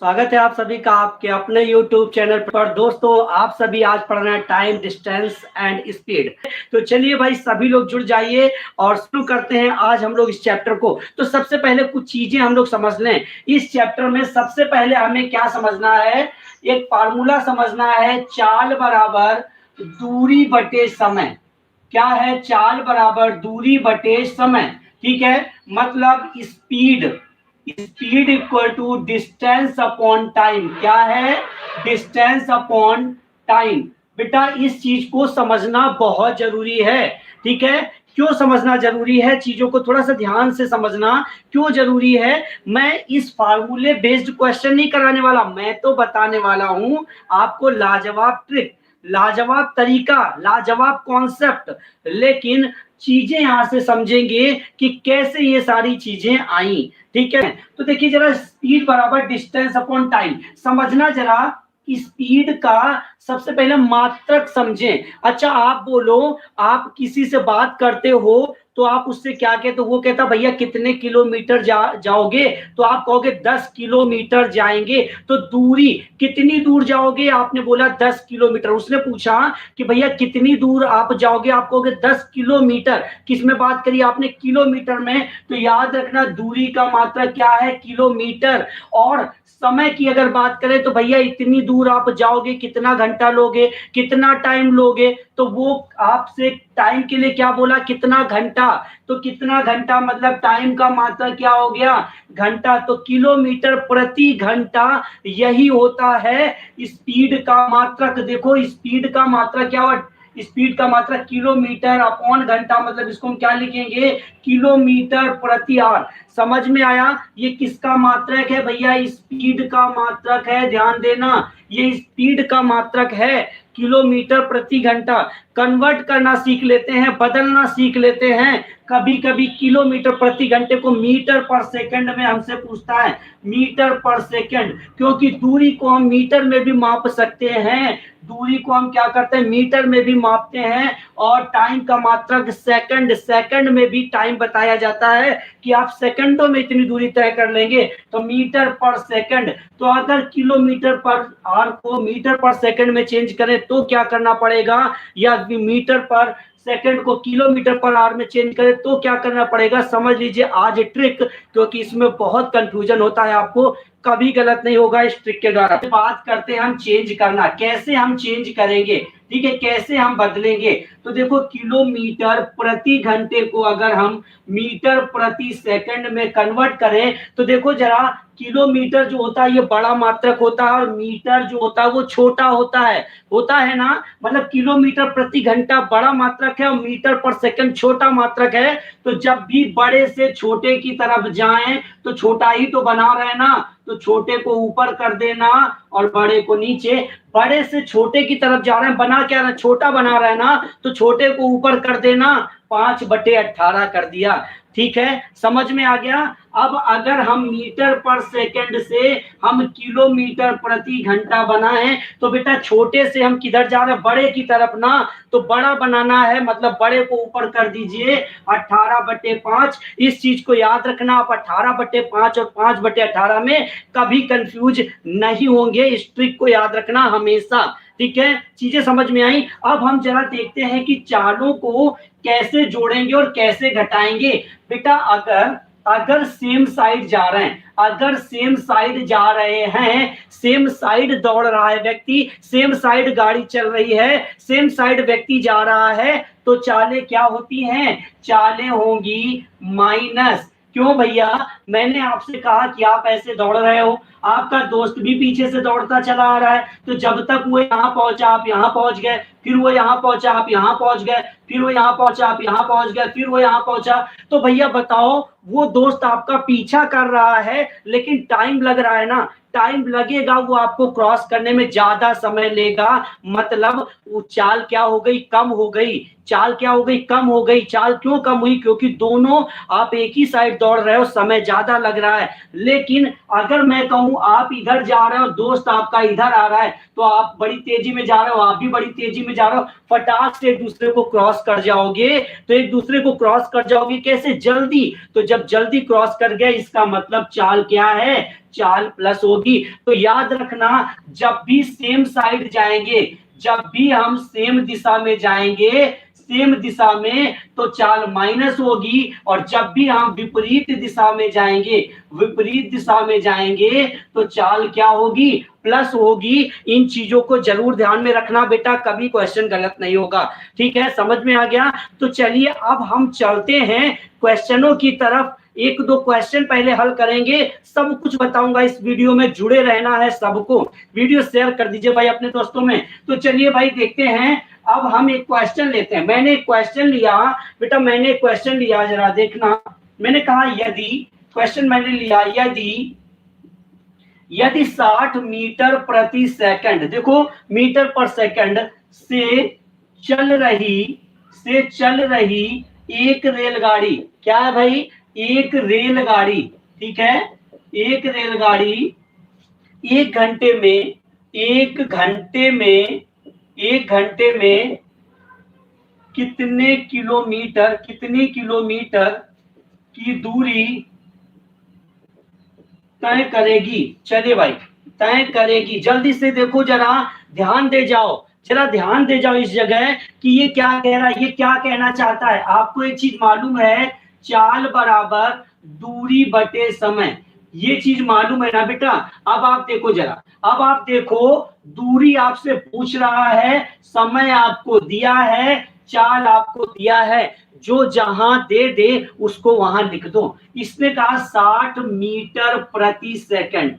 स्वागत है आप सभी का आपके अपने YouTube चैनल पर। दोस्तों आप सभी आज पढ़ रहे हैं टाइम, डिस्टेंस एंड स्पीड। तो चलिए भाई सभी लोग जुड़ जाइए और शुरू करते हैं आज हम लोग इस चैप्टर को। तो सबसे पहले कुछ चीजें हम लोग समझ लें इस चैप्टर में। सबसे पहले हमें क्या समझना है, एक फार्मूला समझना है, चाल बराबर दूरी बटे समय। क्या है? चाल बराबर दूरी बटे समय। ठीक है, मतलब speed equal to distance upon time. क्या है? Distance upon time. बेटा इस चीज को समझना बहुत जरूरी है। ठीक है, क्यों समझना जरूरी है? चीजों को थोड़ा सा ध्यान से समझना क्यों जरूरी है। मैं इस फार्मूले बेस्ड क्वेश्चन नहीं कराने वाला, मैं तो बताने वाला हूं आपको लाजवाब ट्रिक, लाजवाब तरीका, लाजवाब कॉन्सेप्ट। लेकिन चीजें यहां से समझेंगे कि कैसे ये सारी चीजें आई। ठीक है, तो देखिए जरा, स्पीड बराबर डिस्टेंस अपॉन टाइम समझना जरा। स्पीड का सबसे पहले मात्रक समझें। अच्छा आप बोलो, आप किसी से बात करते हो तो आप उससे क्या कहते हो? वो कहता भैया कितने किलोमीटर जाओगे? तो आप कहोगे 10 किलोमीटर जाएंगे। तो दूरी कितनी दूर जाओगे? आपने बोला 10 किलोमीटर। उसने पूछा कि भैया कितनी दूर आप जाओगे? आप कहोगे 10 किलोमीटर। किस में बात करी आपने? किलोमीटर में। तो याद रखना दूरी का मात्रक क्या है? किलोमीटर। और समय की अगर बात करें तो भैया इतनी दूर आप जाओगे, कितना घंटा लोगे, कितना टाइम लोगे? तो वो आपसे टाइम के लिए क्या बोला? कितना घंटा। तो कितना घंटा मतलब टाइम का मात्रा क्या हो गया? घंटा। तो किलोमीटर प्रति घंटा यही होता है स्पीड का मात्रक। देखो स्पीड का मात्रक क्या हुआ? स्पीड का मात्रक किलोमीटर अपॉन घंटा, मतलब इसको हम क्या लिखेंगे? किलोमीटर प्रति आवर। समझ में आया? ये किसका मात्रक है भैया? स्पीड का मात्रक है। ध्यान देना, ये स्पीड का मात्रक है, किलोमीटर प्रति घंटा। कन्वर्ट करना सीख लेते हैं, बदलना सीख लेते हैं। कभी कभी किलोमीटर प्रति घंटे को मीटर पर सेकंड में हमसे पूछता है, मीटर पर सेकंड, क्योंकि दूरी को हम मीटर में भी माप सकते हैं। दूरी को हम क्या करते हैं? मीटर में भी मापते हैं। और टाइम का मात्रक सेकंड, सेकंड में भी टाइम बताया जाता है कि आप सेकंडों में इतनी दूरी तय कर लेंगे। तो मीटर पर सेकंड। तो अगर किलोमीटर पर आवर को मीटर पर सेकंड में चेंज करें तो क्या करना पड़ेगा? या मीटर पर सेकंड को किलोमीटर पर आवर में चेंज करें तो क्या करना पड़ेगा? समझ लीजिए आज ट्रिक, क्योंकि इसमें बहुत कंफ्यूजन होता है, आपको कभी गलत नहीं होगा इस ट्रिक के द्वारा। बात करते हैं हम चेंज करना, कैसे हम चेंज करेंगे। ठीक है, कैसे हम बदलेंगे? तो देखो किलोमीटर प्रति घंटे को अगर हम मीटर प्रति सेकंड में कन्वर्ट करें तो देखो जरा, किलोमीटर जो होता है ये बड़ा मात्रक होता है और मीटर जो होता है वो छोटा होता है ना। मतलब किलोमीटर प्रति घंटा बड़ा मात्रक है और मीटर पर सेकंड छोटा मात्रक है। तो जब भी बड़े से छोटे की तरफ जाएं तो छोटा ही तो बना रहे ना, तो छोटे को ऊपर कर देना और बड़े को नीचे। बड़े से छोटे की तरफ जा रहे हैं, बना क्या रहे? छोटा बना रहे हैं ना, तो छोटे को ऊपर कर देना, 5/18 कर दिया। ठीक है, समझ में आ गया? अब अगर हम मीटर पर सेकंड से हम किलोमीटर प्रति घंटा बनाएं तो बेटा छोटे से हम किधर जा रहे हैं? बड़े की तरफ ना। तो बड़ा बनाना है, मतलब बड़े को ऊपर कर दीजिए 18/5। इस चीज को याद रखना, आप 18/5 और 5/18 में कभी कंफ्यूज नहीं होंगे। इस ट्रिक को याद रखना हमेशा। ठीक है, चीजें समझ में आई? अब हम जरा देखते हैं कि चालों को कैसे जोड़ेंगे और कैसे घटाएंगे। बेटा अगर सेम साइड जा रहे हैं, अगर सेम साइड जा रहे हैं, सेम साइड दौड़ रहा है व्यक्ति, सेम साइड गाड़ी चल रही है, सेम साइड व्यक्ति जा रहा है, तो चालें क्या होती हैं? चालें होंगी माइनस। क्यों भैया? मैंने आपसे कहा कि आप ऐसे दौड़ रहे हो, आपका दोस्त भी पीछे से दौड़ता चला आ रहा है, तो जब तक वो यहाँ पहुंचा आप यहाँ पहुंच गए, फिर वो यहाँ पहुंचा आप यहाँ पहुंच गए, फिर वो यहाँ पहुंचा आप यहाँ पहुंच गए, फिर वो यहाँ पहुंचा। तो भैया बताओ, वो दोस्त आपका पीछा कर रहा है लेकिन टाइम लग रहा है ना। टाइम लगेगा, वो आपको क्रॉस करने में ज्यादा समय लेगा, मतलब वो चाल क्या हो गई? कम हो गई। चाल क्या हो गई? कम हो गई। चाल क्यों कम हुई? क्योंकि दोनों आप एक ही साइड दौड़ रहे हो, समय ज्यादा लग रहा है। लेकिन अगर मैं कहूं आप इधर जा रहे हो, दोस्त आपका इधर आ रहा है, तो आप बड़ी तेजी में जा रहे हो, आप भी बड़ी तेजी में जा रहे हो, फटाक से एक दूसरे को क्रॉस कर जाओगे। तो एक दूसरे को क्रॉस कर जाओगे कैसे? जल्दी। तो जब जल्दी क्रॉस कर गए इसका मतलब चाल क्या है? चाल प्लस होगी। तो याद रखना, जब भी सेम साइड जाएंगे, जब भी हम सेम दिशा में जाएंगे, सेम दिशा में, तो चाल माइनस होगी, और जब भी हम विपरीत दिशा में जाएंगे, विपरीत दिशा में जाएंगे, तो चाल क्या होगी, प्लस होगी। इन चीजों को जरूर ध्यान में रखना बेटा, कभी क्वेश्चन गलत नहीं होगा। ठीक है, समझ में आ गया। तो चलिए अब हम चलते हैं क्वेश्चनों की तरफ। एक दो क्वेश्चन पहले हल करेंगे, सब कुछ बताऊंगा इस वीडियो में, जुड़े रहना है सबको। वीडियो शेयर कर दीजिए भाई अपने दोस्तों में। तो चलिए भाई देखते हैं, अब हम एक क्वेश्चन लेते हैं। मैंने एक क्वेश्चन लिया बेटा, मैंने एक क्वेश्चन लिया, जरा देखना। मैंने कहा यदि, क्वेश्चन मैंने लिया, यदि 60 मीटर प्रति सेकंड, देखो मीटर पर सेकंड से चल रही एक रेलगाड़ी, क्या है भाई, एक रेलगाड़ी, ठीक है, एक रेलगाड़ी एक घंटे में कितने किलोमीटर की दूरी तय करेगी। चलिए भाई, तय करेगी। जल्दी से देखो, जरा ध्यान दे जाओ, जरा ध्यान दे जाओ इस जगह कि ये क्या कह रहा है, ये क्या कहना चाहता है। आपको एक चीज मालूम है, चाल बराबर दूरी बटे समय, ये चीज मालूम है ना बेटा। अब आप देखो जरा, अब आप देखो, दूरी आपसे पूछ रहा है, समय आपको दिया है, चाल आपको दिया है, जो जहां दे दे उसको वहां लिख दो। इसने कहा 60 मीटर प्रति सेकंड,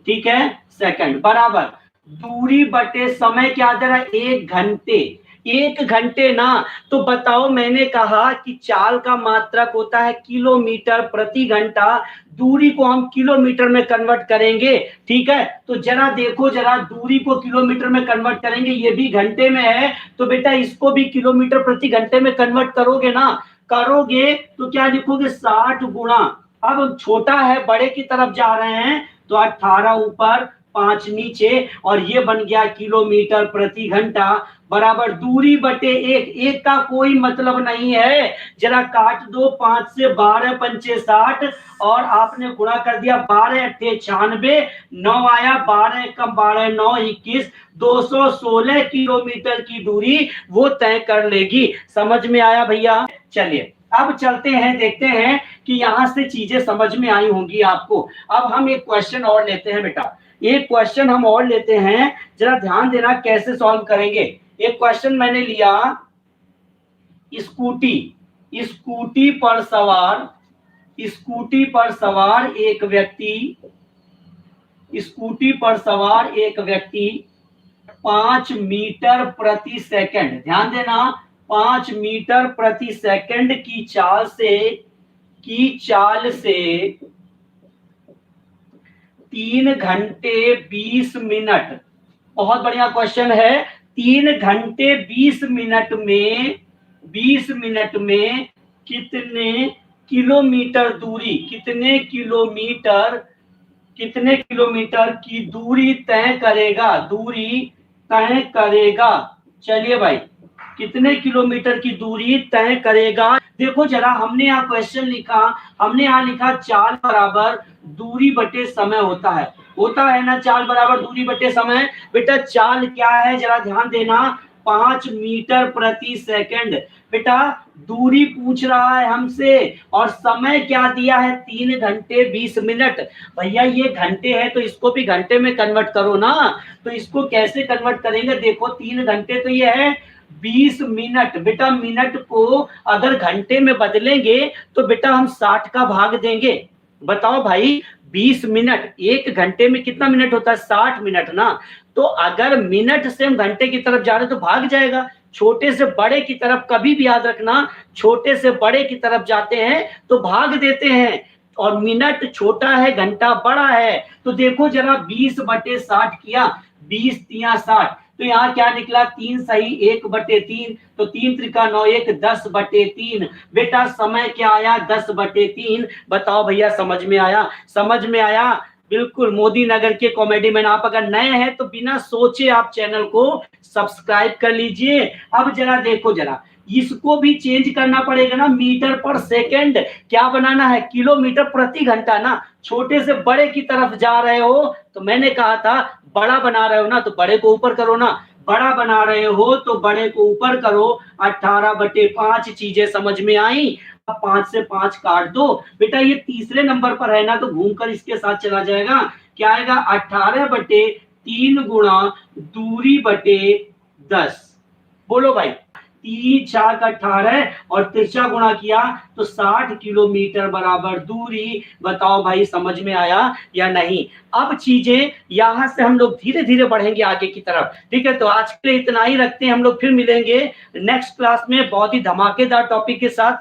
ठीक है, सेकंड बराबर दूरी बटे समय क्या दे रहा है, 1 घंटे। 1 घंटे ना, तो बताओ, मैंने कहा कि चाल का मात्रक होता है किलोमीटर प्रति घंटा, दूरी को हम किलोमीटर में कन्वर्ट करेंगे, ठीक है। तो जरा देखो, जरा दूरी को किलोमीटर में कन्वर्ट करेंगे, ये भी घंटे में है, तो बेटा इसको भी किलोमीटर प्रति घंटे में कन्वर्ट करोगे ना, करोगे तो क्या लिखोगे, 60 गुणा, अब छोटा है बड़े की तरफ जा रहे हैं, तो 18 ऊपर 5 नीचे, और ये बन गया किलोमीटर प्रति घंटा बराबर दूरी बटे 1। 1 का कोई मतलब नहीं है, जरा काट दो, 5 से 12 पंचे 60, और आपने गुणा कर दिया, 12 अट्ठे 96, 9 आया, 12 कम 12 9 21, 216 किलोमीटर की दूरी वो तय कर लेगी। समझ में आया भैया। चलिए अब चलते हैं, देखते हैं कि यहां से चीजें समझ में आई होंगी आपको। अब हम एक क्वेश्चन और लेते हैं बेटा, एक क्वेश्चन हम और लेते हैं, जरा ध्यान देना कैसे सॉल्व करेंगे। एक क्वेश्चन मैंने लिया, स्कूटी पर सवार एक व्यक्ति 5 मीटर प्रति सेकंड, ध्यान देना, 5 मीटर प्रति सेकंड की चाल से 3 घंटे 20 मिनट, बहुत बढ़िया क्वेश्चन है। 3 घंटे 20 मिनट में कितने किलोमीटर दूरी, कितने किलोमीटर की दूरी तय करेगा, चलिए भाई, कितने किलोमीटर की दूरी तय करेगा। देखो जरा, हमने यहाँ क्वेश्चन लिखा, हमने यहाँ लिखा चाल बराबर दूरी बटे समय होता है ना, चाल बराबर दूरी बटे समय। बेटा चाल क्या है, जरा ध्यान देना, 5 मीटर प्रति सेकंड। बेटा दूरी पूछ रहा है हमसे, और समय क्या दिया है, 3 घंटे 20 मिनट। भैया ये घंटे है तो इसको भी घंटे में कन्वर्ट करो ना, तो इसको कैसे कन्वर्ट करेंगे, देखो 3 घंटे तो ये है 20 मिनट। बेटा मिनट को अगर घंटे में बदलेंगे तो बेटा हम 60 का भाग देंगे। बताओ भाई, 20 मिनट, 1 घंटे में कितना मिनट होता है, 60 मिनट ना। तो अगर मिनट से हम घंटे की तरफ जा रहे तो भाग जाएगा, छोटे से बड़े की तरफ, कभी भी याद रखना, छोटे से बड़े की तरफ जाते हैं तो भाग देते हैं, और मिनट छोटा है, घंटा बड़ा है। तो देखो जरा, 20 बटे 60 किया, 20 तिया 60, तो यहाँ क्या निकला, 3 सही 1 बटे 3, तो 3 त्रिका 9 1 10 बटे 3। बेटा समय क्या आया, 10 बटे 3। बताओ भैया समझ में आया, समझ में आया। बिल्कुल मोदी नगर के कॉमेडी मैन। आप अगर नए हैं तो बिना सोचे आप चैनल को सब्सक्राइब कर लीजिए। अब जरा देखो, जरा इसको भी चेंज करना पड़ेगा ना, मीटर पर सेकंड क्या बनाना है, किलोमीटर प्रति घंटा ना। छोटे से बड़े की तरफ जा रहे हो तो मैंने कहा था बड़ा बना रहे हो ना तो बड़े को ऊपर करो ना, बड़ा बना रहे हो तो बड़े को ऊपर करो। 18/5 चीजें समझ में आई। अब 5 से 5 काट दो बेटा, ये तीसरे नंबर पर है ना तो घूमकर इसके साथ चला जाएगा। क्या आएगा, 18/3 गुणा दूरी बटे 10। बोलो भाई, 3 4 का 18 और तिरछा गुणा किया तो 60 किलोमीटर बराबर दूरी। बताओ भाई समझ में आया या नहीं। अब चीजें यहां से हम लोग धीरे धीरे बढ़ेंगे आगे की तरफ। ठीक है, तो आज के लिए इतना ही रखते हैं, हम लोग फिर मिलेंगे नेक्स्ट क्लास में बहुत ही धमाकेदार टॉपिक के साथ।